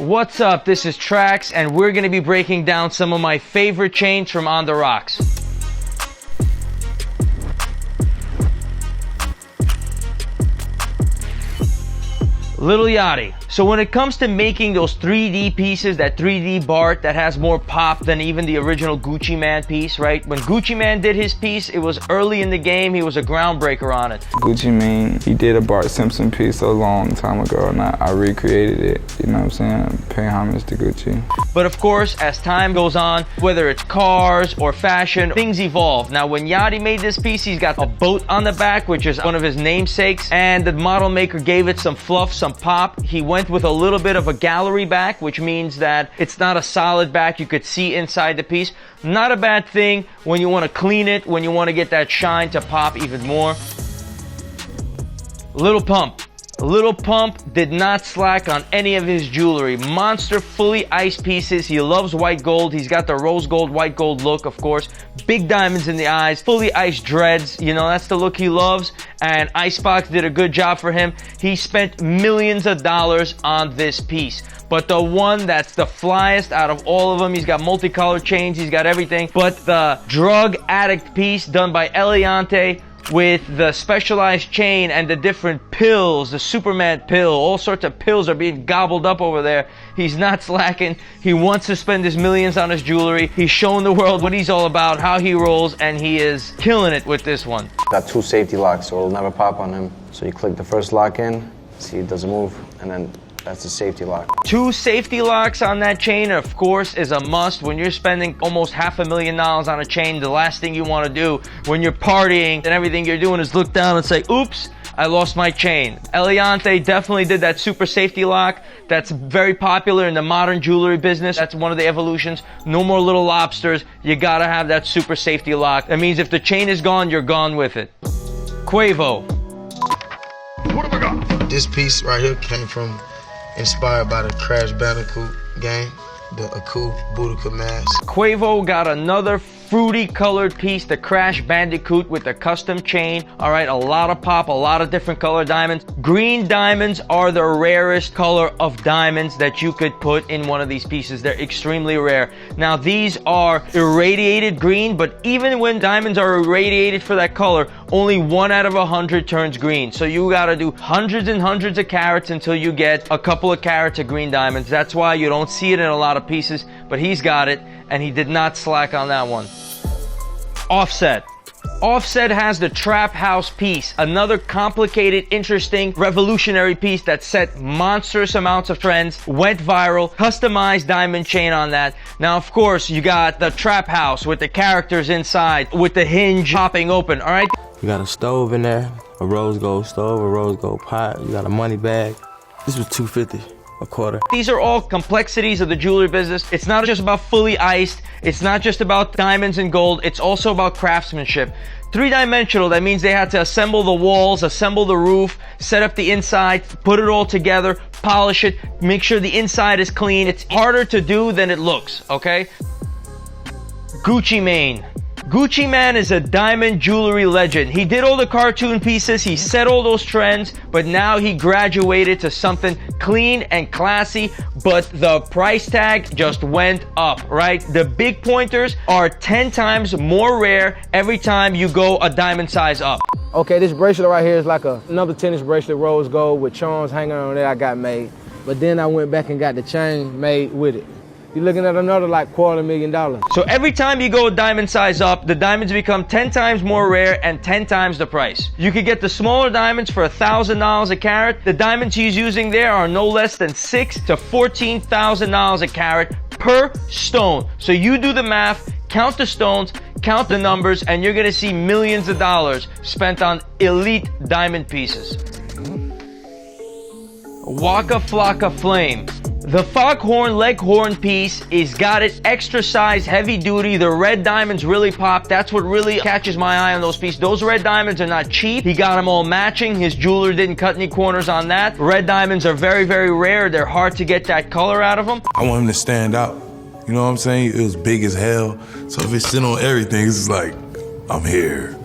What's up? This is Trax, and we're going to be breaking down some of my favorite chains from On The Rocks. Lil Yachty. So when it comes to making those 3D pieces, that 3D Bart that has more pop than even the original Gucci Mane piece, right? When Gucci Mane did his piece, it was early in the game. He was a groundbreaker on it. Gucci Mane, he did a Bart Simpson piece a long time ago, and I recreated it, you know what I'm saying? Pay homage to Gucci. But of course, as time goes on, whether it's cars or fashion, things evolve. Now when Yachty made this piece, he's got a boat on the back, which is one of his namesakes, and the model maker gave it some fluff, some pop. He went with a little bit of a gallery back, which means that it's not a solid back. You could see inside the piece. Not a bad thing when you want to clean it, when you want to get that shine to pop even more. Lil Pump. Lil Pump did not slack on any of his jewelry. Monster fully iced pieces. He loves white gold. He's got the rose gold, white gold look, of course. Big diamonds in the eyes, fully iced dreads. You know, that's the look he loves. And Icebox did a good job for him. He spent millions of dollars on this piece. But the one that's the flyest out of all of them, he's got multicolored chains, he's got everything. But the drug addict piece done by El Yachty, with the specialized chain and the different pills, the Superman pill, all sorts of pills are being gobbled up over there. He's not slacking. He wants to spend his millions on his jewelry. He's showing the world what he's all about, how he rolls, and he is killing it with this one. Got 2 safety locks, so it'll never pop on him. So you click the first lock in, see it doesn't move, and then that's the safety lock. 2 safety locks on that chain, of course, is a must. When you're spending almost $500,000 on a chain, the last thing you want to do when you're partying and everything you're doing is look down and say, oops, I lost my chain. El Yachty definitely did that super safety lock. That's very popular in the modern jewelry business. That's one of the evolutions. No more little lobsters. You gotta have that super safety lock. That means if the chain is gone, you're gone with it. Quavo. What have I got? This piece right here came from, inspired by the Crash Bandicoot game, the Aku Boudica mask. Quavo got another fruity colored piece, the Crash Bandicoot with the custom chain. All right, a lot of pop, a lot of different color diamonds. Green diamonds are the rarest color of diamonds that you could put in one of these pieces. They're extremely rare. Now these are irradiated green, but even when diamonds are irradiated for that color, only 1 out of 100 turns green. So you gotta do hundreds and hundreds of carats until you get a couple of carats of green diamonds. That's why you don't see it in a lot of pieces, but he's got it, and he did not slack on that one. Offset. Offset has the Trap House piece, another complicated, interesting, revolutionary piece that set monstrous amounts of trends, went viral, customized diamond chain on that. Now, of course, you got the Trap House with the characters inside, with the hinge popping open, all right? You got a stove in there, a rose gold stove, a rose gold pot, you got a money bag. This was $250. A quarter. These are all complexities of the jewelry business. It's not just about fully iced. It's not just about diamonds and gold. It's also about craftsmanship. 3-dimensional, that means they had to assemble the walls, assemble the roof, set up the inside, put it all together, polish it, make sure the inside is clean. It's harder to do than it looks, okay? Gucci Mane. Gucci Mane is a diamond jewelry legend. He did all the cartoon pieces, he set all those trends, but now he graduated to something clean and classy, but the price tag just went up, right? The big pointers are 10 times more rare every time you go a diamond size up. Okay, this bracelet right here is like another tennis bracelet, rose gold, with charms hanging on there I got made. But then I went back and got the chain made with it. You're looking at another like $250,000. So every time you go a diamond size up, the diamonds become 10 times more rare and 10 times the price. You could get the smaller diamonds for $1,000 a carat. The diamonds he's using there are no less than $6,000 to $14,000 a carat per stone. So you do the math, count the stones, count the numbers, and you're gonna see millions of dollars spent on elite diamond pieces. Waka Flocka Flame. The foghorn leghorn piece is got it extra size, heavy duty. The red diamonds really pop. That's what really catches my eye on those pieces. Those red diamonds are not cheap. He got them all matching. His jeweler didn't cut any corners on that. Red diamonds are very, very rare. They're hard to get that color out of them. I want him to stand out. You know what I'm saying? It was big as hell. So if it's sitting on everything, it's just like, I'm here.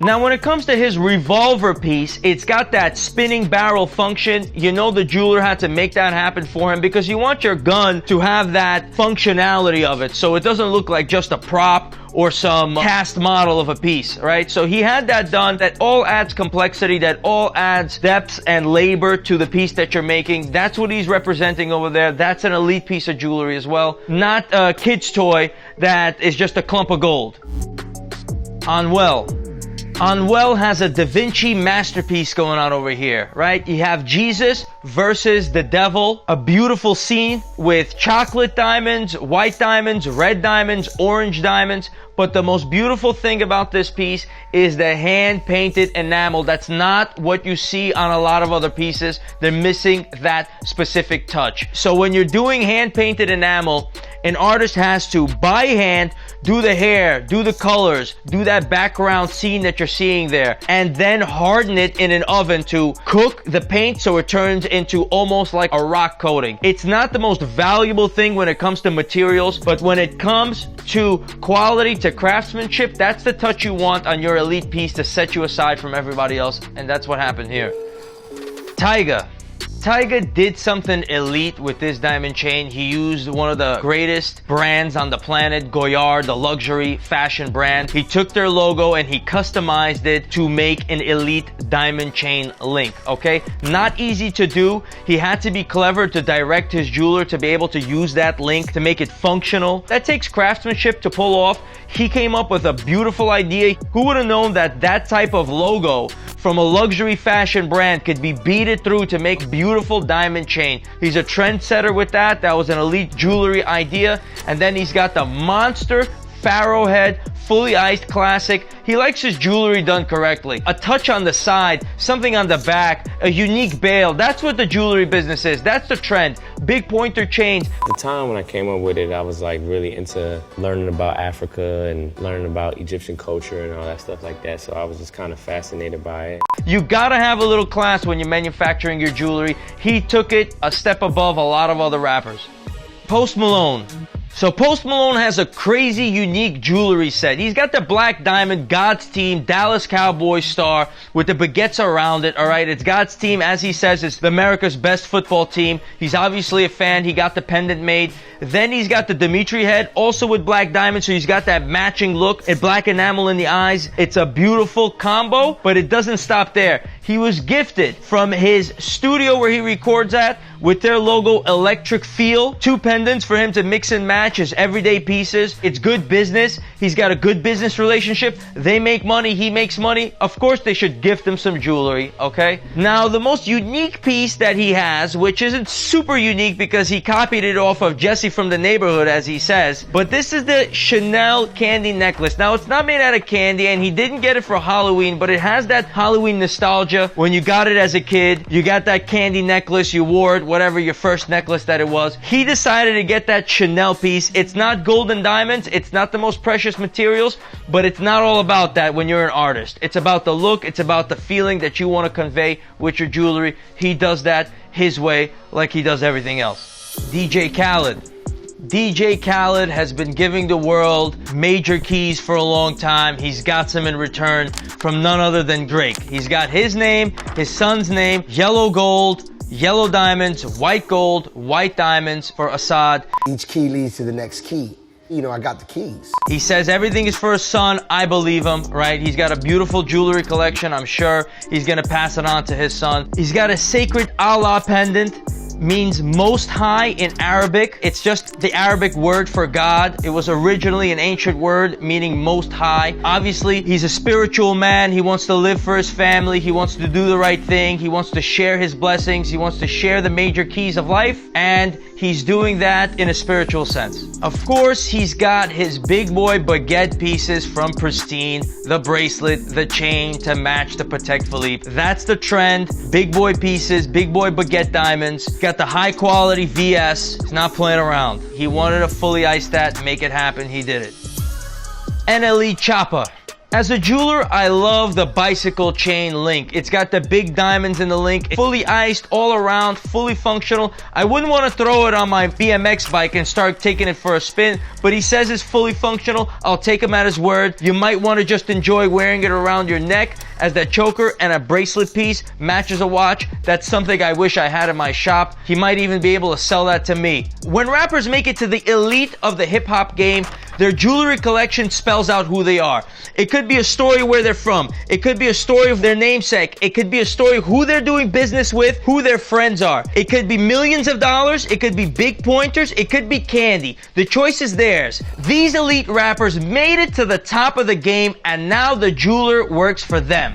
Now, when it comes to his revolver piece, it's got that spinning barrel function. You know the jeweler had to make that happen for him because you want your gun to have that functionality of it, so it doesn't look like just a prop or some cast model of a piece, right? So he had that done. That all adds complexity, that all adds depth and labor to the piece that you're making. That's what he's representing over there. That's an elite piece of jewelry as well. Not a kid's toy that is just a clump of gold. Anuel has a Da Vinci masterpiece going on over here, right? You have Jesus versus the devil, a beautiful scene with chocolate diamonds, white diamonds, red diamonds, orange diamonds. But the most beautiful thing about this piece is the hand-painted enamel. That's not what you see on a lot of other pieces. They're missing that specific touch. So when you're doing hand-painted enamel, an artist has to, by hand, do the hair, do the colors, do that background scene that you're seeing there, and then harden it in an oven to cook the paint so it turns into almost like a rock coating. It's not the most valuable thing when it comes to materials, but when it comes to quality, to craftsmanship, that's the touch you want on your elite piece to set you aside from everybody else, and that's what happened here. Tyga did something elite with this diamond chain. He used one of the greatest brands on the planet, Goyard, the luxury fashion brand. He took their logo and he customized it to make an elite diamond chain link, okay? Not easy to do. He had to be clever to direct his jeweler to be able to use that link to make it functional. That takes craftsmanship to pull off. He came up with a beautiful idea. Who would have known that that type of logo from a luxury fashion brand could be beaded through to make beautiful diamond chain? He's a trendsetter with that. That was an elite jewelry idea. And then he's got the monster Pharaoh head, fully iced classic. He likes his jewelry done correctly. A touch on the side, something on the back, a unique bail. That's what the jewelry business is. That's the trend. Big pointer chains. The time when I came up with it, I was like really into learning about Africa and learning about Egyptian culture and all that stuff like that. So I was just kind of fascinated by it. You gotta have a little class when you're manufacturing your jewelry. He took it a step above a lot of other rappers. Post Malone. So Post Malone has a crazy, unique jewelry set. He's got the black diamond God's Team Dallas Cowboys star with the baguettes around it, all right? It's God's Team, as he says, it's America's best football team. He's obviously a fan. He got the pendant made. Then he's got the Dimitri head, also with black diamonds, so he's got that matching look and black enamel in the eyes. It's a beautiful combo, but it doesn't stop there. He was gifted from his studio where he records at with their logo Electric Feel, 2 pendants for him to mix and match his everyday pieces. It's good business. He's got a good business relationship. They make money. He makes money. Of course, they should gift him some jewelry, okay? Now, the most unique piece that he has, which isn't super unique because he copied it off of Jesse from the Neighborhood, as he says, but this is the Chanel candy necklace. Now, it's not made out of candy, and he didn't get it for Halloween, but it has that Halloween nostalgia. When you got it as a kid, you got that candy necklace, you wore it, whatever your first necklace that it was. He decided to get that Chanel piece. It's not gold and diamonds, it's not the most precious materials, but it's not all about that when you're an artist. It's about the look, it's about the feeling that you want to convey with your jewelry. He does that his way, like he does everything else. DJ Khaled. DJ Khaled has been giving the world major keys for a long time. He's got some in return from none other than Drake. He's got his name, his son's name, yellow gold, yellow diamonds, white gold, white diamonds for Assad. Each key leads to the next key. You know, I got the keys. He says everything is for his son. I believe him, right? He's got a beautiful jewelry collection. I'm sure he's gonna pass it on to his son. He's got a sacred Allah pendant. Means most high in Arabic. It's just the Arabic word for God. It was originally an ancient word meaning most high. Obviously, he's a spiritual man. He wants to live for his family. He wants to do the right thing. He wants to share his blessings. He wants to share the major keys of life. And he's doing that in a spiritual sense. Of course, he's got his big boy baguette pieces from Pristine, the bracelet, the chain to match the Patek Philippe. That's the trend. Big boy pieces, big boy baguette diamonds. Got the high quality VS. He's not playing around. He wanted to fully ice that, make it happen. He did it. NLE Choppa. As a jeweler, I love the bicycle chain link. It's got the big diamonds in the link, fully iced all around, fully functional. I wouldn't want to throw it on my BMX bike and start taking it for a spin, but he says it's fully functional. I'll take him at his word. You might want to just enjoy wearing it around your neck as that choker and a bracelet piece matches a watch. That's something I wish I had in my shop. He might even be able to sell that to me. When rappers make it to the elite of the hip hop game, their jewelry collection spells out who they are. It could be a story where they're from. It could be a story of their namesake. It could be a story of who they're doing business with, who their friends are. It could be millions of dollars. It could be big pointers. It could be candy. The choice is theirs. These elite rappers made it to the top of the game, and now the jeweler works for them.